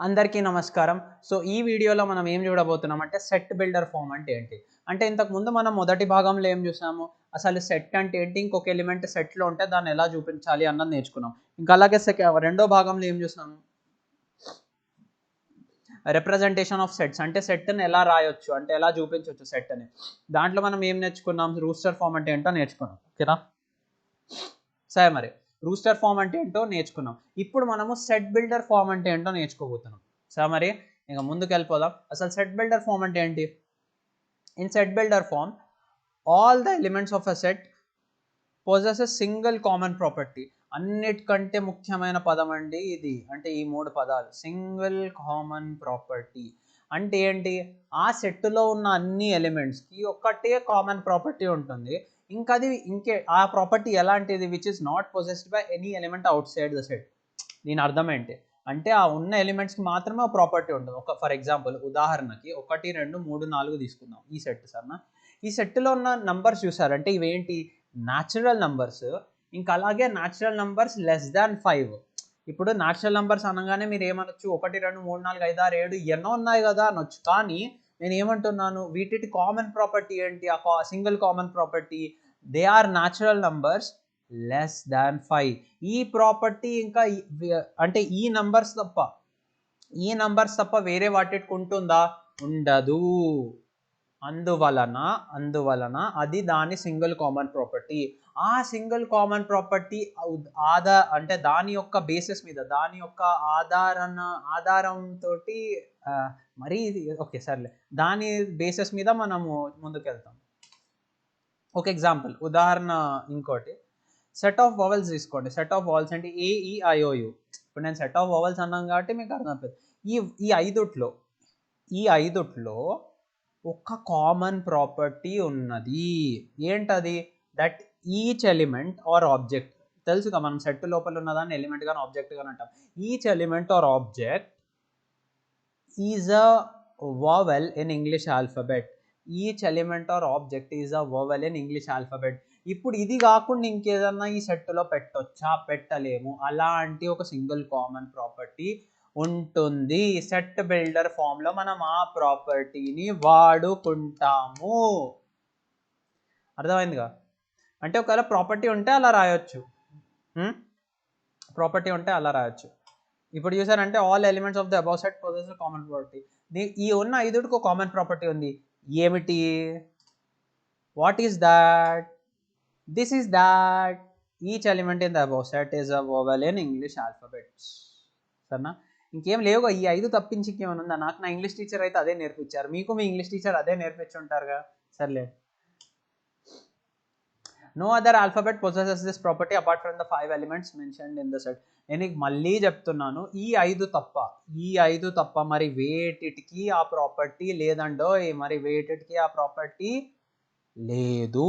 అందరికీ నమస్కారం. సో, ఈ వీడియోలో మనం ఏం చూడబోతున్నాం అంటే సెట్ బిల్డర్ ఫార్మ్ అంటే ఏంటి? అంటే ఇంతకుముందు మనం మొదటి భాగంలో ఏం చూసాము? అసలు సెట్ అంటే ఏంటి? ఇంకొక ఎలిమెంట్ సెట్‌లో ఉంటే దాన్ని ఎలా చూపించాలి అన్నది నేర్చుకున్నాం. ఇంకా అలాగే రెండో భాగంలో ఏం చూసాము? రిప్రజెంటేషన్ ఆఫ్ సెట్స్ అంటే సెట్‌ని ఎలా రాయొచ్చు? అంటే ఎలా చూపించొచ్చు సెట్‌ని. దాంట్లో మనం ఏం నేర్చుకున్నాం? రూస్టర్ ఫార్మ్ అంటే ఏంటో నేర్చుకున్నాం. ఓకేనా? సరే మరి. రూస్టర్ ఫార్మ్ అంటే ఏంటో నేర్చుకున్నాం. ఇప్పుడు మనము సెట్ బిల్డర్ ఫార్మ్ అంటే ఏంటో నేర్చుకోబోతున్నాం. సరే మరి ఇక ముందుకెళ్ళిపోదాం. అసలు సెట్ బిల్డర్ ఫార్మ్ అంటే ఏంటి? In set builder form all the elements of a set possess a single common property. అన్నిటికంటే ముఖ్యమైన పదం అండి ఇది. అంటే ఈ 3 పదాలు. Single common property. అంటే ఏంటి? ఆ సెట్‌లో ఉన్న అన్ని ఎలిమెంట్స్‌కి ఒక్కటే కామన్ ప్రాపర్టీ ఉంటుంది. ఇంకా అది ఆ ప్రాపర్టీ ఎలాంటిది? Which is not possessed by any element outside the set. దీని అర్థం ఏంటి? అంటే ఆ ఉన్న ఎలిమెంట్స్‌కి మాత్రమే ఆ ప్రాపర్టీ ఉంటుంది. ఫర్ ఎగ్జాంపుల్ ఉదాహరణకి 1, 2, 3, 4 తీసుకుందాం. ఈ సెట్ సరేనా? ఈ సెట్‌లో ఉన్న నంబర్స్ చూసారంటే ఇవేంటి? Natural numbers. ఇంకా అలాగే న్యాచురల్ నంబర్స్ లెస్ దాన్ 5. ఇప్పుడు న్యాచురల్ నంబర్స్ అనగానే మీరు ఏమనొచ్చు? 1, 2, 3, 4, 5, 6, 7 ఎన్నో ఉన్నాయి కదా అనొచ్చు. కానీ నేను ఏమంటున్నాను? వీటిటి కామన్ ప్రాపర్టీ ఏంటి? ఆ single common property they are natural numbers less than 5. ఈ ప్రాపర్టీ ఇంకా అంటే ఈ నంబర్స్ తప్ప వేరే వాటికి ఉంటుందా? ఉండదు. అందువలన అది దాని సింగిల్ కామన్ ప్రాపర్టీ. ఆ సింగిల్ కామన్ ప్రాపర్టీ అంటే దాని యొక్క బేసిస్ మీద దాని యొక్క ఆధారంతోటి మరీ ఇది ఓకే సర్లే. దాని బేసిస్ మీద మనము ముందుకెళ్తాం. ఒక ఎగ్జాంపుల్ ఉదాహరణ ఇంకోటి సెట్ ఆఫ్ వవెల్స్ తీసుకోండి. సెట్ ఆఫ్ వవెల్స్ అంటే ఏ, ఈ, ఐ, ఓ, యు. ఇప్పుడు నేను సెట్ ఆఫ్ వవెల్స్ అన్నాను కాబట్టి మీకు అర్థమైపోయింది. ఈ ఈ ఐదుట్లో ఒక కామన్ ప్రాపర్టీ ఉన్నది. ఏంటది? That each element or object తెలుసుగా మనం సెట్ లోపల ఉన్నదాన్ని ఎలిమెంట్ గాని ఆబ్జెక్ట్ గాని అంటాం. Each element or object is a vowel in English alphabet. Each element or object is a vowel in English alphabet. ఇప్పుడు ఇది కాకుండా ఇంకేదన్నా ఈ సెట్లో పెట్టొచ్చా? పెట్టలేము. అలాంటి ఒక సింగిల్ కామన్ ప్రాపర్టీ ఉంటుంది. సెట్ బిల్డర్ ఫామ్లో మనం ఆ ప్రాపర్టీని వాడుకుంటాము. అర్థమైందిగా? అంటే ఒకవేళ ప్రాపర్టీ ఉంటే అలా రాయొచ్చు. ఇప్పుడు చూసారంటే all elements of the above set possess common property. ఈ ఉన్న ఐదుటికి ఒక కామన్ ప్రాపర్టీ ఉంది. ఏమిటి? What is that? This is that each element in the above set is a vowel in English alphabets. సరేనా? ఇంకేం లేవుగా. ఈ 5 తప్పించి ఇంకేమైనా ఉందా? నాకు నా ఇంగ్లీష్ టీచర్ అయితే అదే నేర్పించారు. మీకు మీ ఇంగ్లీష్ టీచర్ అదే నేర్పించుంటారుగా. సర్లే. No other alphabet possesses this property apart from the 5 elements mentioned in the set. నేను మళ్ళీ చెప్తున్నాను, ఈ 5 తప్ప మరి వేటికి ఆ ప్రాపర్టీ లేదండో. మరి వేటికి ఆ ప్రాపర్టీ లేదు.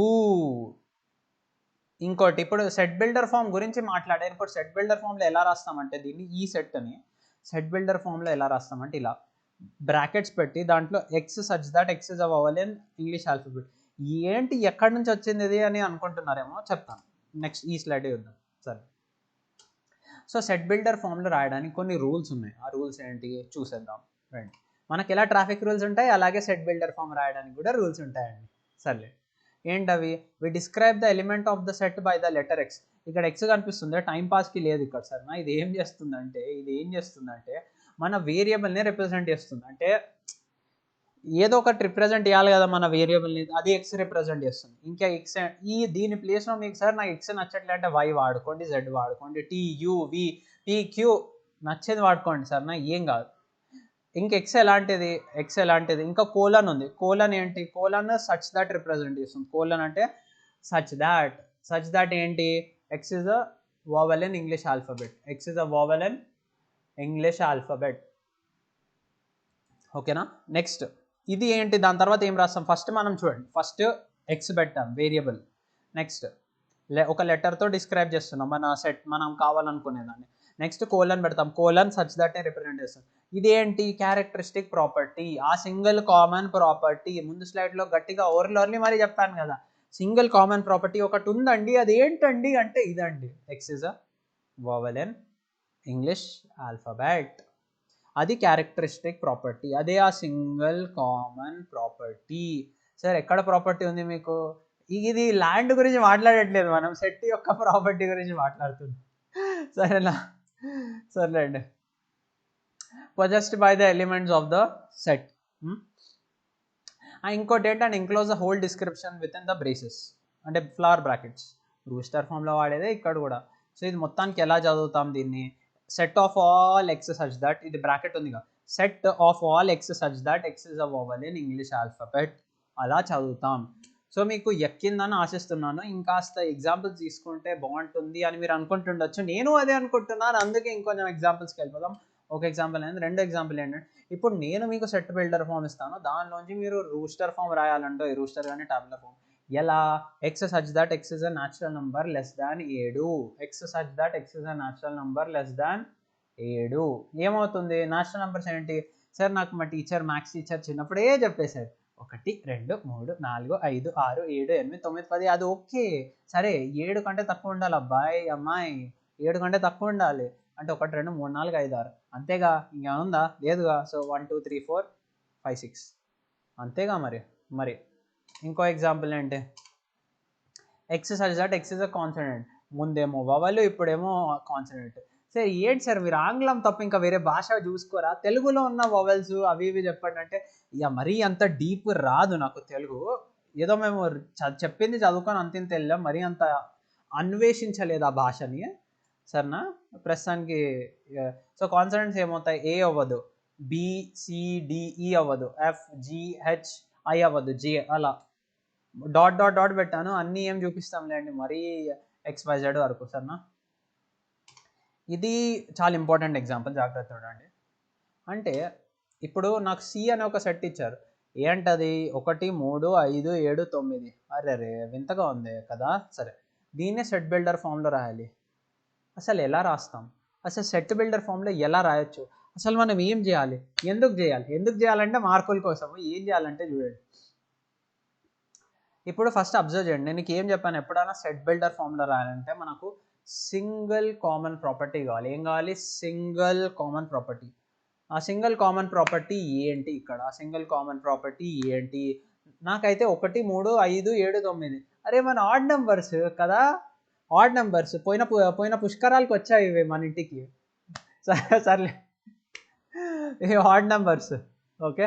ఇంకోటి ఇప్పుడు సెట్ బిల్డర్ ఫామ్ గురించి మాట్లాడాను. ఇప్పుడు సెట్ బిల్డర్ ఫామ్లో ఎలా రాస్తామంటే దీన్ని ఈ సెట్ని సెట్ బిల్డర్ ఫామ్లో ఎలా రాస్తామంటే ఇలా బ్రాకెట్స్ పెట్టి దాంట్లో X such that X is a vowel in English alphabet. ఏంటి ఎక్కడి నుంచి వచ్చింది ఇది అని అనుకుంటున్నారేమో, చెప్తాను. నెక్స్ట్ ఈ స్లైడ్ చూద్దాం. సరే, సో సెట్ బిల్డర్ ఫామ్లో రాయడానికి కొన్ని రూల్స్ ఉన్నాయి. ఆ రూల్స్ ఏంటి చూసేద్దాం రండి. మనకి ఎలా ట్రాఫిక్ రూల్స్ ఉంటాయి అలాగే సెట్ బిల్డర్ ఫామ్ రాయడానికి కూడా రూల్స్ ఉంటాయండి. సర్లే, ఏంటవి? We describe the element of the set by the letter X. ఇక్కడ ఎక్స్ కనిపిస్తుంది, టైం పాస్కి లేదు ఇక్కడ. సరేనా? ఇది ఏం చేస్తుందంటే మన వేరియబుల్ని రిప్రజెంట్ చేస్తుంది. అంటే ఏదో ఒకటి రిప్రజెంట్ చేయాలి కదా మన వేరియబుల్ని, అది ఎక్స్ రిప్రజెంట్ చేస్తుంది. ఇంకా ఎక్స్ దీని ప్లేస్లో మీకు సార్ నాకు ఎక్స్ నచ్చట్లే అంటే వై వాడుకోండి, జెడ్ వాడుకోండి, T, U, V, P, Q నచ్చేది వాడుకోండి సార్, నా ఏం కాదు. ఇంకా ఎక్స్ ఎలాంటిది ఇంకా కోలన్ ఉంది. కోలన్ ఏంటి? కోలన్ సచ్ దట్ రిప్రజెంట్ చేస్తుంది. కోలన్ అంటే సచ్ దాట్ ఏంటి? X is a vowel in English alphabet. ఓకేనా? నెక్స్ట్ ఇది ఏంటి? దాని తర్వాత ఏం రాస్తాం? ఫస్ట్ మనం చూడండి, ఫస్ట్ ఎక్స్ పెట్టాం వేరియబుల్. నెక్స్ట్ ఒక లెటర్తో డిస్క్రైబ్ చేస్తున్నాం మన సెట్, మనం కావాలనుకునేదాన్ని. నెక్స్ట్ కోలన్ పెడతాం. కోలన్ సచ్ దట్ రిప్రజెంట్ చేస్తాం. ఇదేంటి? క్యారెక్టరిస్టిక్ ప్రాపర్టీ, ఆ సింగిల్ కామన్ ప్రాపర్టీ. ముందు స్లైడ్లో గట్టిగా ఓవర్లర్లీ మరీ చెప్పాను కదా, సింగిల్ కామన్ ప్రాపర్టీ ఒకటి ఉందండి. అది ఏంటండి అంటే ఇదండి, X is a vowel in English alphabet. అది క్యారెక్టరిస్టిక్ ప్రాపర్టీ, అదే ఆ సింగిల్ కామన్ ప్రాపర్టీ. సార్ ఎక్కడ ప్రాపర్టీ ఉంది మీకు? ఇది ల్యాండ్ గురించి మాట్లాడట్లేదు, మనం సెట్ యొక్క ప్రాపర్టీ గురించి మాట్లాడుతున్నాం. సరేనా? సర్లేండి. possessed by the elements of the set. ఇంకోటి ఏంటంటే enclose the whole description within the braces అంటే ఫ్లవర్ బ్రాకెట్స్. రూస్టర్ ఫామ్లో వాడేదే ఇక్కడ కూడా. సో ఇది మొత్తానికి ఎలా చదువుతాం దీన్ని? Set of all X such that, ఇది బ్రాకెట్ ఉంది కదా, set of all X such that X is a vowel in English alphabet, అలా చదువుతాం. సో మీకు ఎక్కిందని ఆశిస్తున్నాను. ఇంకాస్త ఎగ్జాంపుల్స్ తీసుకుంటే బాగుంటుంది అని మీరు అనుకుంటుండొచ్చు, నేను అదే అనుకుంటున్నాను. అందుకే ఇంకొంచెం ఎగ్జాంపుల్స్కి వెళ్ళిపోదాం. ఒక ఎగ్జాంపుల్ ఏంటి, రెండు ఎగ్జాంపుల్ ఏంటంటే, ఇప్పుడు నేను మీకు సెట్ బిల్డర్ ఫామ్ ఇస్తాను, దానిలోంచి మీరు రూస్టర్ ఫామ్ రాయాలంటే రూస్టర్ కానీ టాబ్లర్ ఫామ్ ఎలా? X such that X is a natural number less than 7, X such that X is a natural number less than 7. ఏమవుతుంది? న్యాచురల్ నంబర్స్ ఏంటి సార్? నాకు మా టీచర్, మ్యాథ్స్ టీచర్ చిన్నప్పుడే చెప్పేశారు, 1 2 3 4 5 6 7 8 9 10. అది ఓకే, సరే 7 కంటే తక్కువ ఉండాలి అబ్బాయి అమ్మాయి, 7 కంటే తక్కువ ఉండాలి అంటే 1 2 3 4 5 6 అంతేగా, ఇంకేముందా? లేదుగా. సో 1 2 3 4 5 6 అంతేగా. మరి ఇంకో ఎగ్జాంపుల్ ఏంటి? X such that X is a consonant, ముందేమో వవల్ ఇప్పుడేమో కాన్సనెంట్. సరే ఏంటి సార్ మీరు ఆంగ్లం తప్ప ఇంకా వేరే భాష చూసుకోరా? తెలుగులో ఉన్న వవల్స్ అవి ఇవి చెప్పండి అంటే, ఇక మరీ అంత డీప్ రాదు నాకు తెలుగు, ఏదో మేము చెప్పింది చదువుకొని అంతింత వెళ్ళాం, మరీ అంత అన్వేషించలేదు ఆ భాషని. సరేనా? ప్రస్తుతానికి సో కాన్సనెంట్స్ ఏమవుతాయి? ఏ అవ్వదు, బి సి డి ఈ అవ్వదు, ఎఫ్ జి హెచ్ ఐ అవ్వదు, జే, అలా డాట్ డాట్ డాట్ పెట్టాను. అన్నీ ఏం చూపిస్తాంలేండి, మరీ XYZ వరకు. సరేనా? ఇది చాలా ఇంపార్టెంట్ ఎగ్జాంపుల్, జాగ్రత్త చూడండి. అంటే ఇప్పుడు నాకు సి అనే ఒక సెట్ ఇచ్చారు, ఏంటది? 1 3 5 7 9. అరే వింతగా ఉంది కదా. సరే, దీన్నే సెట్ బిల్డర్ ఫామ్లో రాయాలి. అసలు ఎలా రాస్తాం? అసలు సెట్ బిల్డర్ ఫామ్లో ఎలా రాయొచ్చు? అసలు మనం ఏం చేయాలి? ఎందుకు చేయాలంటే మార్కుల కోసం. ఏం చేయాలంటే చూడండి, ఇప్పుడు ఫస్ట్ అబ్జర్వ్ చేయండి, నేను ఏం చెప్పాను, ఎప్పుడైనా సెట్ బిల్డర్ ఫామ్లో రాయాలంటే మనకు సింగిల్ కామన్ ప్రాపర్టీ కావాలి. ఏం కావాలి? Single common property. ఆ సింగిల్ కామన్ ప్రాపర్టీ ఏంటి? ఇక్కడ సింగిల్ కామన్ ప్రాపర్టీ ఏంటి? నాకైతే 1 3 5 7 9. అరే మన ఆడ్ నెంబర్స్ కదా, ఆడ్ నెంబర్స్ పోయిన పుష్కరాలకు వచ్చాయి ఇవి మన ఇంటికి. సర్లే, ఇవి odd numbers. Okay,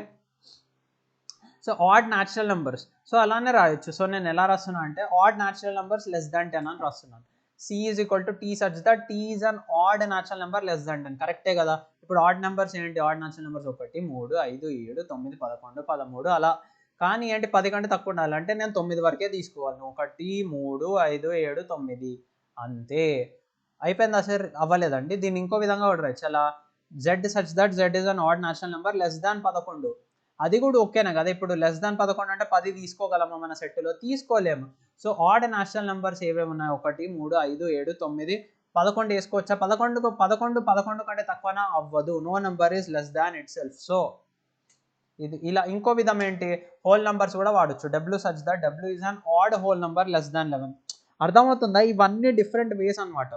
so odd natural numbers. So అలానే రాయొచ్చు. సో నేను ఎలా రాస్తున్నా అంటే, add natural numbers less than 10 అని రాస్తున్నాను. C is equal to T such that T is an odd natural number less than 10. కరెక్టే కదా. ఇప్పుడు ఆడ్ నెంబర్స్ ఏంటి? ఆడ్ న్యాచురల్ నెంబర్స్ 1 3 5 7 9 11 13 అలా. కానీ ఏంటి 10 కంటే తక్కువ ఉండాలి అంటే నేను 9 వరకే తీసుకోవాలి. 1 3 5 7 9 అంతే. అయిపోయిందా సార్? అవ్వలేదండి. దీన్ని ఇంకో విధంగా కూడా రాయొచ్చు. అలా Z such that Z is an odd natural number less than 11. అది కూడా ఓకేనా కదా. ఇప్పుడు లెస్ దాన్ 11 అంటే 10 తీసుకోగలమా మన సెట్లో? తీసుకోలేము. సో ఆడ్ న్యాచురల్ నెంబర్స్ ఏవేవి ఉన్నాయి? 1 3 5 7 9 11 వేసుకోవచ్చా? 11 కంటే తక్కువనా? అవ్వదు. No number is less than itself. So ఇది ఇలా. ఇంకో విధం ఏంటి? హోల్ నెంబర్స్ కూడా వాడచ్చు. W such that W is an odd whole number less than 11. అర్థమవుతుందా? ఇవన్నీ డిఫరెంట్ వేస్ అనమాట.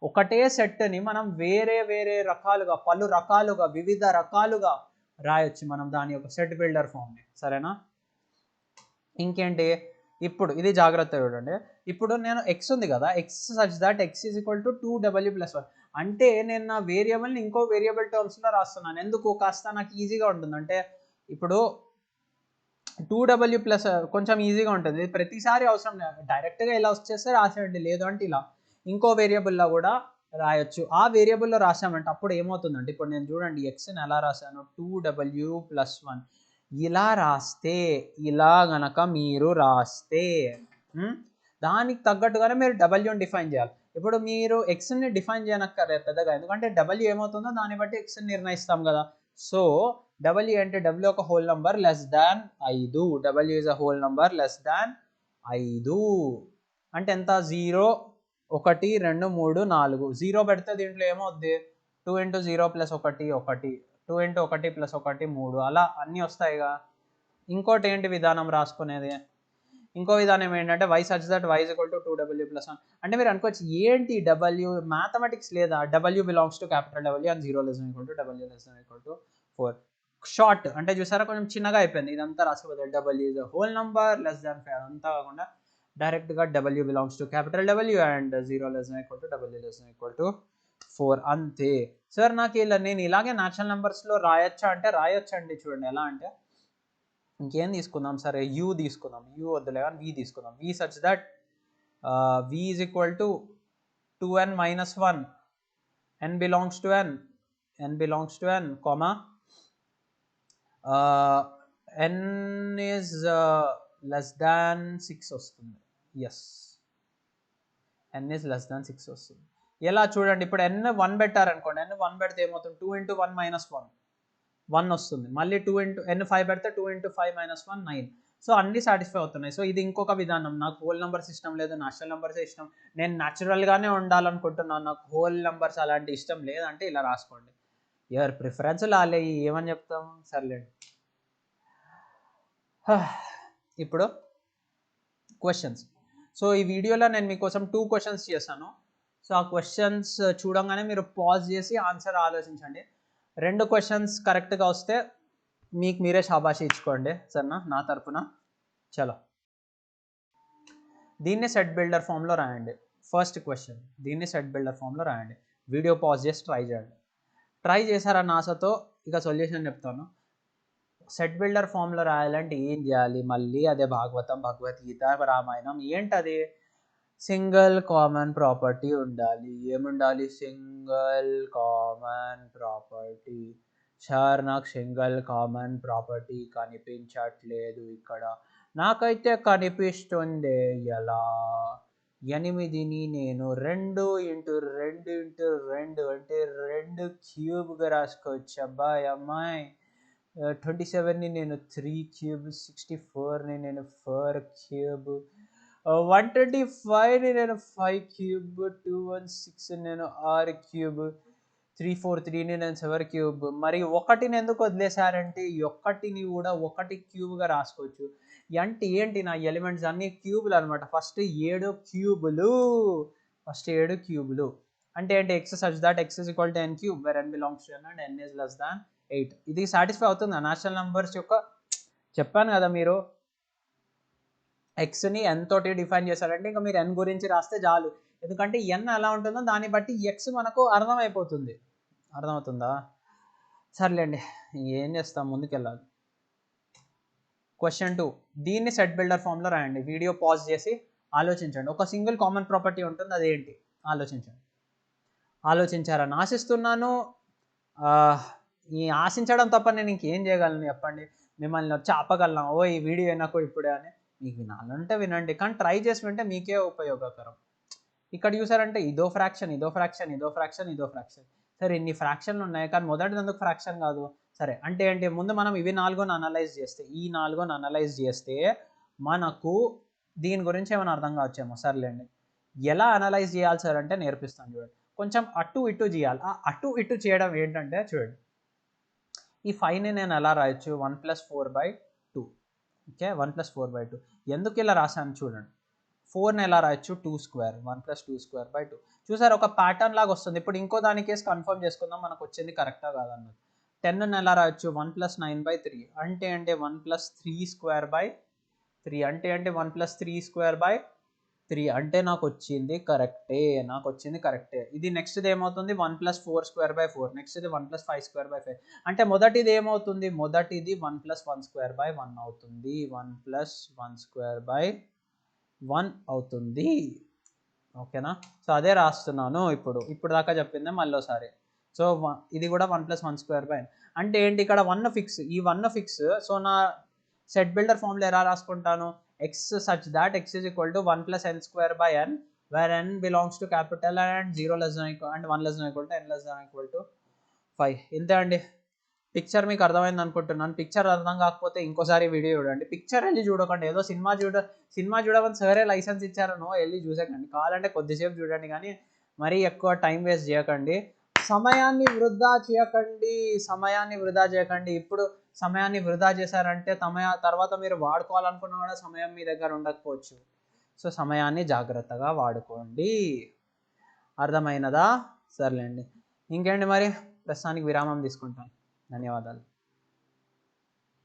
ఒకటే సెట్ని మనం వేరే వేరే రకాలుగా, పలు రకాలుగా, వివిధ రకాలుగా రాయొచ్చు మనం దాని యొక్క సెట్ బిల్డర్ ఫామ్ని. సరేనా? ఇంకేంటి? ఇప్పుడు ఇది జాగ్రత్త చూడండి. ఇప్పుడు నేను ఎక్స్ ఉంది కదా, X such that X is equal to 2W+1 అంటే నేను నా వేరియబుల్ని ఇంకో వేరియబుల్ టర్మ్స్లో రాస్తున్నాను. ఎందుకు? కాస్త నాకు ఈజీగా ఉంటుంది. అంటే ఇప్పుడు 2W+ కొంచెం ఈజీగా ఉంటుంది. ప్రతిసారి అవసరం లేదు, డైరెక్ట్గా ఇలా వచ్చేస్తే రాసేయండి, లేదు అంటే ఇలా ఇంకో వేరియబుల్లో కూడా రాయొచ్చు. ఆ వేరియబుల్లో రాసామంటే అప్పుడు ఏమవుతుందంటే, ఇప్పుడు నేను చూడండి ఎక్స్ని ఎలా రాశాను, 2W+1 ఇలా రాస్తే, ఇలా గనక మీరు రాస్తే దానికి తగ్గట్టుగానే మీరు డబ్ల్యూని డిఫైన్ చేయాలి. ఇప్పుడు మీరు ఎక్స్ని డిఫైన్ చేయనక్కర్లేదు పెద్దగా, ఎందుకంటే డబ్ల్యూ ఏమవుతుందో దాన్ని బట్టి ఎక్స్ని నిర్ణయిస్తాం కదా. సో డబ్ల్యూ అంటే డబ్ల్యూ ఒక whole number less than 5. W is a whole number less than 5 అంటే ఎంత? 0 1 2 3 4. 0 పెడితే దీంట్లో ఏమవుద్ది? 2 × 0 + 1 1, 2 × 1 + 1 3 అలా అన్నీ వస్తాయిగా. ఇంకోటి ఏంటి విధానం రాసుకునేది? ఇంకో విధానం ఏంటంటే y such that y is equal to 2w plus 1. అంటే మీరు అనుకోవచ్చు ఏంటి w మ్యాథమెటిక్స్ లేదా w belongs to capital W and 0 less than equal to w less than equal to 4. Short అంటే చూసారా కొంచెం చిన్నగా అయిపోయింది ఇదంతా రాసుకోవాలి w is a whole number less than 5 అంతా కాకుండా డైరెక్ట్గా w belongs to capital W and 0 less than equal to w less than equal to 4 అంతే. సార్ నాకు ఇలా నేను ఇలాగే న్యాచురల్ నెంబర్స్లో రాయొచ్చా అంటే రాయొచ్చండి. చూడండి ఎలా అంటే ఇంకేం తీసుకుందాం సరే u తీసుకుందాం, u వద్దులే కానీ v తీసుకుందాం. v such that v is equal to 2n minus 1, n belongs to n, n belongs to n, comma n is less than 6 వస్తుంది. Yes n is less than 6 వస్తుంది. ఎలా చూడండి ఇప్పుడు n 1 పెట్టారనుకోండి, n 1 పెడితే ఏమవుతుంది 2 into 1 minus 1 1 వస్తుంది. మళ్ళీ 2 into n 5 పెడితే 2 into 5 minus 1 9. సో అన్ని సాటిస్ఫై అవుతున్నాయి. సో ఇది ఇంకొక విధానం. నాకు హోల్ నెంబర్స్ ఇష్టం లేదు, న్యాచురల్ నెంబర్సే ఇష్టం, నేను న్యాచురల్గానే ఉండాలనుకుంటున్నాను, నాకు హోల్ నెంబర్స్ అలాంటి ఇష్టం లేదంటే ఇలా రాసుకోండి. ఎవరి ప్రిఫరెన్స్ లాలే ఏమని చెప్తాం సర్లేండి. ఇప్పుడు క్వశ్చన్స్. సో ఈ వీడియోలో నేను మీకోసం 2 క్వశ్చన్స్ చేశాను. సో ఆ క్వశ్చన్స్ చూడంగానే మీరు పాజ్ చేసి ఆన్సర్ ఆలోచించండి. 2 క్వశ్చన్స్ కరెక్ట్గా వస్తే మీకు మీరే షాబాషి ఇచ్చుకోండి సరేనా నా తరఫున. చలో దీన్ని సెట్ బిల్డర్ ఫామ్లో రాయండి. ఫస్ట్ క్వశ్చన్ దీన్ని సెట్ బిల్డర్ ఫామ్లో రాయండి. వీడియో పాజ్ చేసి ట్రై చేయండి. ట్రై చేశారన్న ఆశతో ఇక సొల్యూషన్ చెప్తాను. సెట్ బిల్డర్ ఫామ్లో రాయాలంటే ఏం చేయాలి, మళ్ళీ అదే భాగవతం, భగవద్గీత, రామాయణం. ఏంటది? సింగిల్ కామన్ ప్రాపర్టీ ఉండాలి. ఏముండాలి? Single common property. సార్ నాకు సింగిల్ కామన్ ప్రాపర్టీ కనిపించట్లేదు ఇక్కడ. నాకైతే కనిపిస్తుంది. ఎలా? 8ని నేను 2 into 2 into 2 అంటే 2 క్యూబ్గా రాసుకోవచ్చు. అబ్బాయి అమ్మాయి 27ని నేను 3 క్యూబ్, 64ని నేను 4 క్యూబ్, 125ని నేను 5 క్యూబ్, 216 నేను 6 క్యూబ్, 343ని నేను 7 క్యూబ్. మరి 1ని ఎందుకు వదిలేశారంటే ఈ 1ని కూడా 1 క్యూబ్గా రాసుకోవచ్చు. అంటే ఏంటి నా ఎలిమెంట్స్ అన్ని క్యూబులు అనమాట. ఫస్ట్ 7 క్యూబులు, ఫస్ట్ 7 క్యూబులు అంటే ఏంటి? x such that x is equal to n cube where n belongs to n and n is less than 8. ఇది సాటిస్ఫై అవుతుందా న్యాచురల్ నెంబర్స్ యొక్క? చెప్పాను కదా మీరు ఎక్స్ని n తోటి డిఫైన్ చేశారంటే ఇంకా మీరు n గురించి రాస్తే చాలు. ఎందుకంటే n ఎలా ఉంటుందో దాన్ని బట్టి x మనకు అర్థమైపోతుంది. అర్థమవుతుందా? సర్లేండి ఏం చేస్తాం, ముందుకెళ్ళాలి. క్వశ్చన్ 2 దీన్ని సెట్ బిల్డర్ ఫామ్లో రాయండి. వీడియో పాజ్ చేసి ఆలోచించండి. ఒక సింగిల్ కామన్ ప్రాపర్టీ ఉంటుంది, అదేంటి ఆలోచించండి. ఆలోచించారని ఆశిస్తున్నాను. ఈ ఆశించడం తప్ప నేను ఇంకేం చేయగలను చెప్పండి? మిమ్మల్ని వచ్చి ఆపగలను ఓ ఈ వీడియో నాకు ఇప్పుడే అని? మీకు వినాలంటే వినండి, కానీ ట్రై చేసి వింటే మీకే ఉపయోగకరం. ఇక్కడ చూసారంటే ఇదో ఫ్రాక్షన్, ఇదో ఫ్రాక్షన్, ఇదో ఫ్రాక్షన్, ఇదో ఫ్రాక్షన్. సరే ఇన్ని ఫ్రాక్షన్లు ఉన్నాయి కానీ మొదటిది ఎందుకు ఫ్రాక్షన్ కాదు? సరే అంటే ఏంటి? ముందు మనం ఇవి 4ని అనలైజ్ చేస్తే, ఈ 4ని అనలైజ్ చేస్తే మనకు దీని గురించి ఏమైనా అర్థం కావచ్చేమో. సర్లేండి ఎలా అనలైజ్ చేయాలి సార్ అంటే నేర్పిస్తాను చూడండి. కొంచెం అటు ఇటు చేయాలి. ఆ అటు ఇటు చేయడం ఏంటంటే చూడండి, ఈ 5ని నేను ఎలా రాయొచ్చు? 1 + 4/2. ఓకే 1 + 4/2. ఎందుకు ఇలా రాశాను చూడండి. 4ని ఎలా రాయొచ్చు? 2 స్క్వేర్, 1 + 2 స్క్వేర్/2. చూసారు ఒక ప్యాటర్న్ లాగా వస్తుంది. ఇప్పుడు ఇంకో దాని కేసు కన్ఫర్మ్ చేసుకుందాం మనకు వచ్చింది కరెక్టా కాదన్నది. 10ని ఎలా రాయొచ్చు? 1 + 9/3 అంటే 1 + 3 స్క్వేర్/3 అంటే 1 + 3 స్క్వేర్/3 అంటే నాకు వచ్చింది కరెక్టే, నాకు వచ్చింది కరెక్టే. ఇది నెక్స్ట్ది ఏమవుతుంది? 1 + 4 స్క్వేర్/4. నెక్స్ట్ది 1 + 5 స్క్వేర్/5 అంటే మొదటిది ఏమవుతుంది? మొదటిది 1 + 1 స్క్వేర్/1 అవుతుంది. 1 + 1 స్క్వేర్/1 అవుతుంది. ఓకేనా? సో అదే రాస్తున్నాను ఇప్పుడు దాకా చెప్పిందే మళ్ళీసారి. సో ఇది కూడా 1 + 1 స్క్వేర్/n అంటే ఏంటి? ఇక్కడ 1 ఫిక్స్, ఈ 1 ఫిక్స్. సో నా సెట్ బిల్డర్ ఫామ్లో ఎలా రాసుకుంటాను? x such that x is equal to 1 + n square/n where n belongs to capital and 0 less than equal and 1 less than equal to n less than equal to 5. ఇంతే అండి. Picture మీకు అర్థమైంది అనుకుంటున్నాను. Picture అర్థం కాకపోతే ఇంకోసారి వీడియో చూడండి. Picture వెళ్ళి చూడకండి. ఏదో సినిమా చూడమని సరే లైసెన్స్ ఇచ్చారనో వెళ్ళి చూసేకండి. కావాలంటే కొద్దిసేపు చూడండి కానీ మరీ ఎక్కువ టైం వేస్ట్ చేయకండి. సమయాన్ని వృధా చేయకండి, సమయాన్ని వృధా చేయకండి. ఇప్పుడు సమయాన్ని వృధా చేశారంటే తర్వాత మీరు వాడుకోవాలనుకున్నా కూడా సమయం మీ దగ్గర ఉండకపోవచ్చు. సో సమయాన్ని జాగ్రత్తగా వాడుకోండి. అర్థమైనదా? సర్లేండి, ఇంకేంటి మరి, ప్రస్తుతానికి విరామం తీసుకుంటాను. ధన్యవాదాలు.